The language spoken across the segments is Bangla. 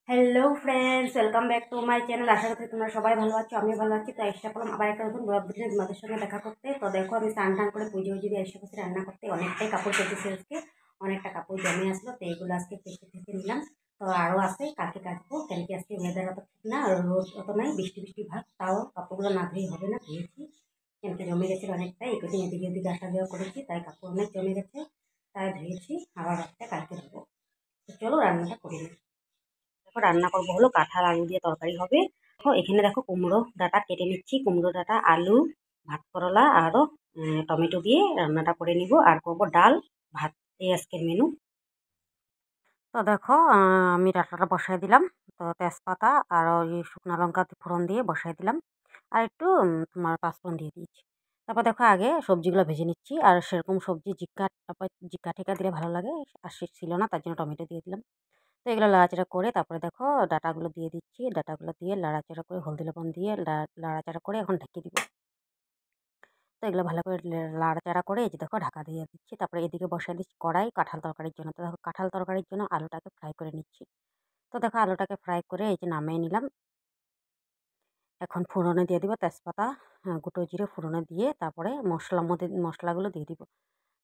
Hello friends, welcome back to my channel. আশা করি তোমরা সবাই ভালো আছো, আমিও ভালো আছি। তো চেষ্টা করলাম আবার একটা নতুন ব্লগ ভিডিও তোমাদের সঙ্গে দেখা করতে। তো দেখো, আমি স্নান টান করে পুজো দিয়ে এসে বসে রান্না করতে। অনেকটাই কাপড় কেটেছে আজকে, অনেকটা কাপড় জমে আসলো, তো এইগুলো আজকে কেটে কেটে নিলাম। তো আরও আছে, কালকে কাটবো। কালকে আজকে ওয়েদার অত ঠিক না, আর রোদ অত নাই, বৃষ্টি বৃষ্টি ভাব, তাও কাপড়গুলো না ধুয়ে হবে না, ধুয়েছি। কেনকে জমে গেছে অনেকটাই, একদিন এদিকে এদিকে আসা যাওয়া করেছি, তাই কাপড় অনেক জমে গেছে, তাই ধুয়েছি। আবার একটা কালকে ধুবো। তো চলো রান্নাটা করি না। দেখো, রান্না করবো হলো কাঁঠাল আলু দিয়ে তরকারি হবে। দেখো, এখানে দেখো কুমড়ো ডাঁটা কেটে নিচ্ছি। কুমড়ো ডাঁটা, আলু, ভাত করলা আরও টমেটো দিয়ে রান্নাটা করে নিব। আর করবো ডাল ভাত, এই আজকের মেনু। তো দেখো, আমি ডাঁটাটা বসাই দিলাম। তো তেজপাতা আর ওই শুকনো লঙ্কা ফোড়ন দিয়ে বসাই দিলাম। আর একটু তোমার পাঁচফোড়ন দিয়ে দিয়েছি। তারপর দেখো, আগে সবজিগুলো ভেজে নিচ্ছি। আর সেরকম সবজি জিক্কা টিক্কা দিলে ভালো লাগে, আর ছিল না, তার জন্য টমেটো দিয়ে দিলাম। তো এগুলো লাড়াচাড়া করে তারপরে দেখো ডাঁটাগুলো দিয়ে দিচ্ছি। ডাঁটাগুলো দিয়ে লাড়াচাড়া করে হলদি লবণ দিয়ে লাড়াচাড়া করে এখন ঢেকে দিব। তো এগুলো ভালো করে লাড়াচাড়া করে এই যে দেখো ঢাকা দিয়ে দিচ্ছি। তারপরে এদিকে বসাই দিচ্ছি কড়াই কাঁঠাল তরকারির জন্য। তো দেখো, কাঁঠাল তরকারির জন্য আলুটাকে ফ্রাই করে নিচ্ছি। তো দেখো, আলুটাকে ফ্রাই করে এই যে নামিয়ে নিলাম। এখন ফোড়নে দিয়ে দিব তেজপাতা, গোটা জিরে ফোড়নে দিয়ে তারপরে মশলাগুলো দিয়ে দিব।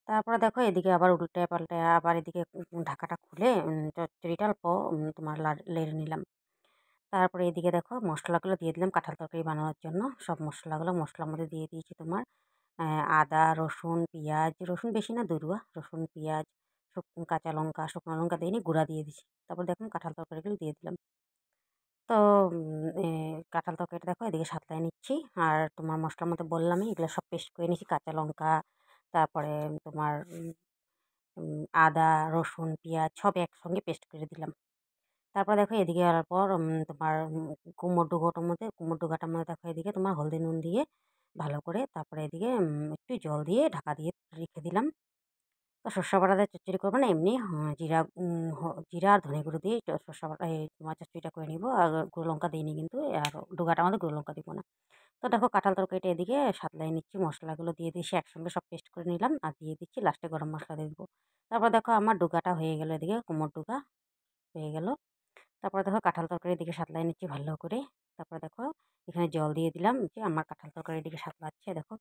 তারপরে দেখো, এদিকে আবার উল্টে পাল্টে আবার এদিকে ঢাকাটা খুলে চচ্চড়িটা অল্প তোমার লেড়ে নিলাম। তারপরে এদিকে দেখো মশলাগুলো দিয়ে দিলাম কাঁঠাল তরকারি বানানোর জন্য। সব মশলাগুলো মশলার মধ্যে দিয়ে দিয়েছি তোমার আদা, রসুন, পেঁয়াজ। রসুন বেশি না, দুরুয়া রসুন, পেঁয়াজ, কাঁচা লঙ্কা, শুকনো লঙ্কা দিইনি, গুঁড়া দিয়ে দিচ্ছি। তারপর দেখুন কাঁঠাল তরকারিগুলো দিয়ে দিলাম। তো কাঁঠাল তরকারিটা দেখো এদিকে সাঁতলায় নিচ্ছি। আর তোমার মশলার মধ্যে বললামই, এগুলো সব পেস্ট করে নিচ্ছি। কাঁচা লঙ্কা, তারপরে তোমার আদা, রসুন, পেঁয়াজ সব একসঙ্গে পেস্ট করে দিলাম। তারপর দেখো, এদিকে আসার পর তোমার কুমড়ো ডুগাটার মধ্যে দেখো এদিকে তোমার হলদি নুন দিয়ে ভালো করে, তারপরে এদিকে একটু জল দিয়ে ঢাকা দিয়ে রেখে দিলাম। তো সর্ষে বাটা দিয়ে চচ্চড়ি করবো না, এমনি জিরা আর ধনে গুঁড়ো দিয়ে সর্ষে বাটা তোমার চচ্চড়িটা করে নিবো। আর গুঁড়ো লঙ্কা দিইনি কিন্তু, আর ডুগাটার মধ্যে গুঁড়ো লঙ্কা দিব না। তো দেখো, কাঁঠাল তরকারিটা এদিকে সাতলাই নিচ্ছি। মশলাগুলো দিয়ে দিচ্ছি, একসঙ্গে সব পেস্ট করে নিলাম। আর দিয়ে দিচ্ছি লাস্টে গরম মশলা দিয়ে দেবো। তারপর দেখো, আমার ডুগাটা হয়ে গেল, এদিকে কুমড়োর ডুগা হয়ে গেল। তারপরে দেখো, কাঁঠাল তরকারির দিকে সাতলাই নিচ্ছি ভালো করে। তারপরে দেখো, এখানে জল দিয়ে দিলাম, যে আমার কাঁঠাল তরকারির দিকে সাতলাচ্ছে দেখো।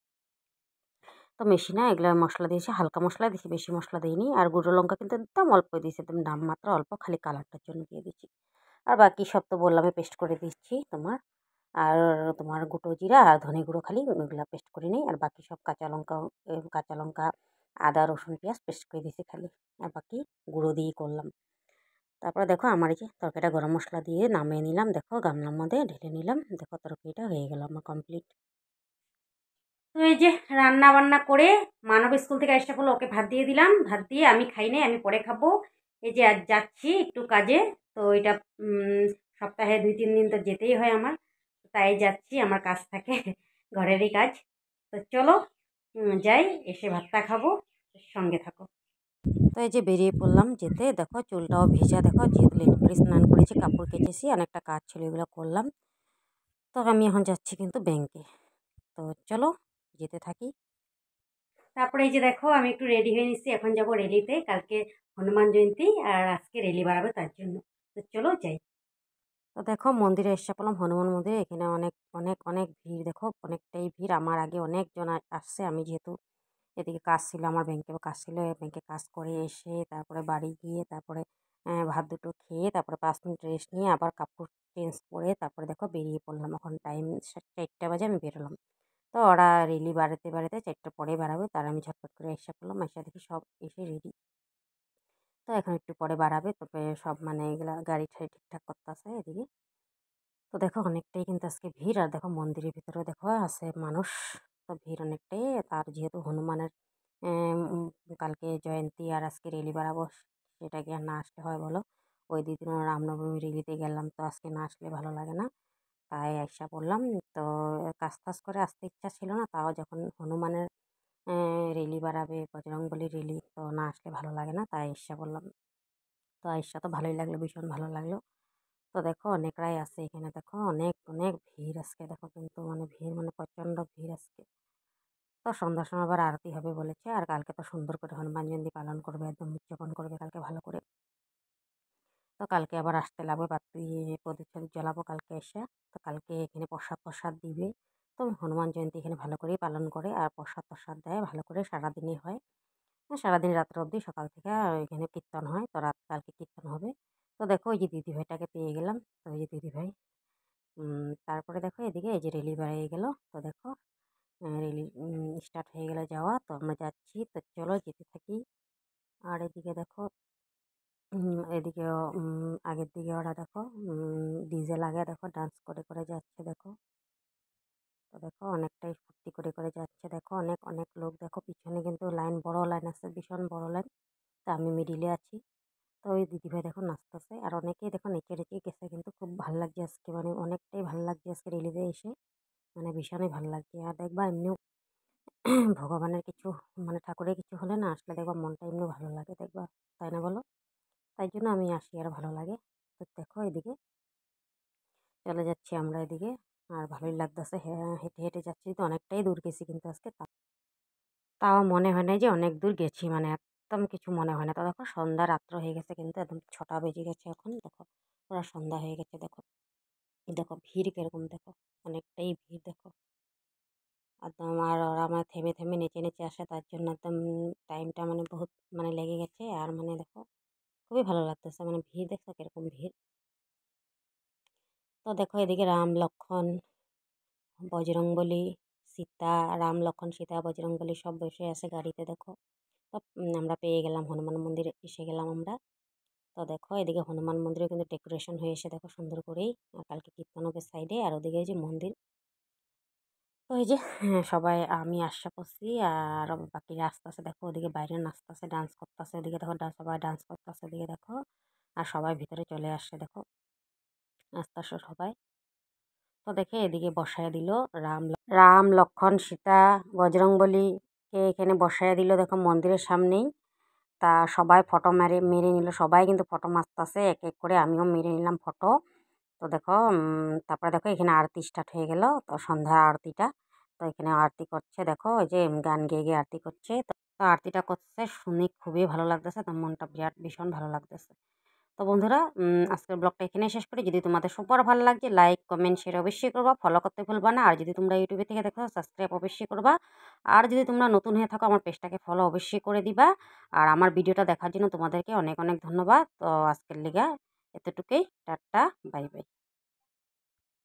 তো মেশিনে এগুলো মশলা দিয়েছি, হালকা মশলা দিয়েছি, বেশি মশলা দিইনি। আর গুঁড়ো লঙ্কা কিন্তু একদম অল্প দিয়েছি, একদম নামমাত্র অল্প, খালি কালারটার জন্য দিয়ে দিচ্ছি। আর বাকি সব তো বললামই পেস্ট করে দিচ্ছি তোমার। আর তোমার গোটা জিরা আর ধনে গুঁড়ো খালি ওগুলো পেস্ট করে নিই। আর বাকি সব কাঁচা লঙ্কা, আদা, রসুন, পেঁয়াজ পেস্ট করে দিয়েছি খালি। আর বাকি গুঁড়ো দিয়েই করলাম। তারপরে দেখো, আমার এই যে তরকারিটা গরম মশলা দিয়ে নামিয়ে নিলাম। দেখো, গামলার মধ্যে ঢেলে নিলাম। দেখো, তরকারিটা হয়ে গেল আমার কমপ্লিট। তো এই যে রান্না বান্না করে মানব স্কুল থেকে আসতে করলো, ওকে ভাত দিয়ে দিলাম। ভাত দিয়ে আমি খাই নাই, আমি পরে খাবো। এই যে আজ যাচ্ছি একটু কাজে। তো এটা সপ্তাহে 2-3 দিন তো যেতেই হয় আমার, তাই যাচ্ছি, আমার কাজ থাকে ঘরেরই কাজ। তো চলো যাই, এসে ভাতটা খাবো, সঙ্গে থাকো। তো এই যে বেরিয়ে পড়লাম যেতে। দেখো, চুলটাও ভেজা, দেখো যেহেতু লেট করে স্নান করেছি, কাপড় কেচেছি, অনেকটা কাজ ছিল, এগুলো করলাম। তো আমি এখন যাচ্ছি কিন্তু ব্যাংকে। তো চলো যেতে থাকি। তারপরে এই যে দেখো, আমি একটু রেডি হয়ে নিচ্ছি, এখন যাব রেলিতে। কালকে হনুমান জয়ন্তী, আর আজকে রেলি বাড়াবে, তার জন্য। তো চলো যাই। তো দেখো, মন্দিরে এসে পড়লাম, হনুমান মন্দিরে। এখানে অনেক অনেক অনেক ভিড়, দেখো অনেকটাই ভিড়। আমার আগে অনেকজন আসছে। আমি যেহেতু এদিকে কাজ ছিল, আমার ব্যাংকে কাজ ছিল, ব্যাংকে কাজ করে এসে তারপরে বাড়ি গিয়ে তারপরে ভাত দুটো খেয়ে তারপরে 5 মিনিট রেস্ট নিয়ে আবার কাপড় চেঞ্জ করে তারপরে দেখো বেরিয়ে পড়লাম। এখন টাইম 4টা বাজে, আমি বেরোলাম। তো ওরা রেলি বাড়াতে বাড়াতে 4টা পরে বাড়াবে, তার আমি ঝটপট করে এসে পড়লাম। এসে দেখি সব এসে রেডি। তো এখন একটু পরে বাড়াবে, তবে সব মানে এগুলা গাড়ি ঠাড়ি ঠিকঠাক করতেছে এদিকে। তো দেখো, অনেকটাই কিন্তু আজকে ভিড়। আর দেখো, মন্দিরের ভিতরে দেখো আছে মানুষ। তো ভিড় অনেকটাই। তার যেহেতু হনুমানের কালকে জয়ন্তী আর আজকে রেলি বাড়াবো, সেটা কি আর না আসলে হয় বলো? ওই 2 দিনও রামনবমী রেলিতে গেলাম, তো আজকে না আসলে ভালো লাগে না, তাই আইসা পড়লাম। তো কাজ টাজ করে আসতে ইচ্ছা ছিল না, তাও যখন হনুমানের রেলি বাড়াবে, বজরংবলী রেলি, তো না আসলে ভালো লাগে না, তাই আইসা পড়লাম। তো আইসা তো ভালোই লাগলো, ভীষণ ভালো লাগলো। তো দেখো, অনেকরাই আছে এখানে, দেখো অনেক অনেক ভিড় আজকে। দেখো কিন্তু মানে ভিড়, মানে প্রচণ্ড ভিড় আজকে। তো সন্ধ্যার সময় আবার আরতি হবে বলেছে। আর কালকে তো সুন্দর করে হনুমান জয়ন্তী পালন করবে, একদম উদযাপন করবে কালকে ভালো করে। তো কালকে আবার আসতে লাগবে, বাতি প্রদীপ টদীপ জ্বালাবো কালকে এসে। তো কালকে এখানে প্রসাদ টসাদ দিবে। তো হনুমান জয়ন্তী এখানে ভালো করেই পালন করে, আর প্রসাদ টসাদ দেয় ভালো করে, সারাদিনই হয়। সারাদিন রাত্র অবধি, সকাল থেকে এখানে কীর্তন হয়। তো কালকে কীর্তন হবে। তো দেখো ওই যে দিদিভাইটাকে পেয়ে গেলাম। তো ওই যে দিদিভাই, তারপরে দেখো এদিকে এই যে রেলি বেরিয়ে গেল। তো দেখো রেলি স্টার্ট হয়ে গেল যাওয়া। তো আমরা যাচ্ছি, তো চলো যেতে থাকি। আর এদিকে দেখো এদিকেও আগের দিকে ওরা দেখো ডিজে লাগে, দেখো ডান্স করে করে যাচ্ছে দেখো। তো দেখো অনেকটাই ফুর্তি করে করে যাচ্ছে দেখো, অনেক অনেক লোক দেখো পিছনে, কিন্তু লাইন বড় লাইন আছে, ভীষণ বড় লাইন। তো আমি মিডিলে আছি। তো ওই দিদিভাই দেখো নাচতেছে, আর অনেকেই দেখো নেচে নেচে গেছে, কিন্তু খুব ভালো লাগছে আজকে, মানে অনেকটাই ভালো লাগছে আজকে রিলিজে এসে, মানে ভীষণই ভালো লাগছে। আর দেখবা এমনিও ভগবানের কিছু, মানে ঠাকুরের কিছু হলে না আসলে দেখবা মনটা এমনি ভালো লাগে দেখবা, তাই না বলো? তাই জন্য আমি আসি, আর ভালো লাগে। তো দেখো এদিকে চলে যাচ্ছি আমরা এদিকে, আর ভালোই লাগতেছে। হ্যাঁ, হেঁটে হেঁটে যাচ্ছি, তো অনেকটাই দূর গেছি কিন্তু আজকে, তাও মনে হয় না যে অনেক দূর গেছি, মানে একদম কিছু মনে হয় না। তো দেখো সন্ধ্যা রাত্র হয়ে গেছে, কিন্তু একদম 6টা বেজে গেছে এখন দেখো, পুরা সন্ধ্যা হয়ে গেছে দেখো। দেখো ভিড় কিরকম দেখো, অনেকটাই ভিড় দেখো একদম। আর ওরা আমার থেমে থেমে নেচে নেচে আসে, তার জন্য একদম টাইমটা মানে বহুত মানে লেগে গেছে। আর মানে দেখো খুবই ভালো লাগতেছে, মানে ভিড় দেখো কিরকম ভিড়। তো দেখো এদিকে রাম লক্ষ্মণ বজরংবলী, সীতা, রাম লক্ষ্মণ সীতা বজরংবলী সব বসে আছে গাড়িতে দেখো। তো আমরা পেয়ে গেলাম, হনুমান মন্দিরে এসে গেলাম আমরা। তো দেখো এদিকে হনুমান মন্দিরে কিন্তু ডেকোরেশন হয়ে এসে দেখো সুন্দর করেই। আর কালকে কীর্তন হবে সাইডে, আর ওদিকে এই যে মন্দির। তো এই যে সবাই, আমি আশা করছি, আর বাকিরা আসতেছে দেখো, ওদিকে বাইরে নাচতেছে ডান্স করতেছে, ওদিকে দেখো সবাই ডান্স করতেছে ওদিকে দেখো। আর সবাই ভিতরে চলে আসছে দেখো, আস্তে আস্তে সবাই। তো দেখে এদিকে বসায় দিল রাম লক্ষ্মণ সীতা বজরংবলীকে এখানে বসায় দিল দেখো মন্দিরের সামনেই। তা সবাই ফটো মেরে মেরে নিল, সবাই কিন্তু ফটো মারতেছে এক এক করে, আমিও মেরে নিলাম ফটো। তো দেখো তারপরে দেখো এখানে আরতি স্টার্ট হয়ে গেল, তো সন্ধ্যা আরতিটা। তো এখানে আরতি করছে দেখো, ওই যে গান গেয়ে গিয়ে আরতি করছে। তো আরতিটা করছে শুনে খুবই ভালো লাগতেছে, তো মনটা বিরাট ভীষণ ভালো লাগতেছে। তো বন্ধুরা, আজকের ব্লগটা এখানেই শেষ করি। যদি তোমাদের সুপার ভালো লাগছে, লাইক কমেন্ট শেয়ার অবশ্যই করবা, ফলো করতে ভুলবা না। আর যদি তোমরা ইউটিউবে থেকে দেখো, সাবস্ক্রাইব অবশ্যই করবা। আর যদি তোমরা নতুন হয়ে থাকো, আমার পেজটাকে ফলো অবশ্যই করে দিবা। আর আমার ভিডিওটা দেখার জন্য তোমাদেরকে অনেক অনেক ধন্যবাদ। তো আজকের লিগা এতটুকুই, টাটা, বাই বাই।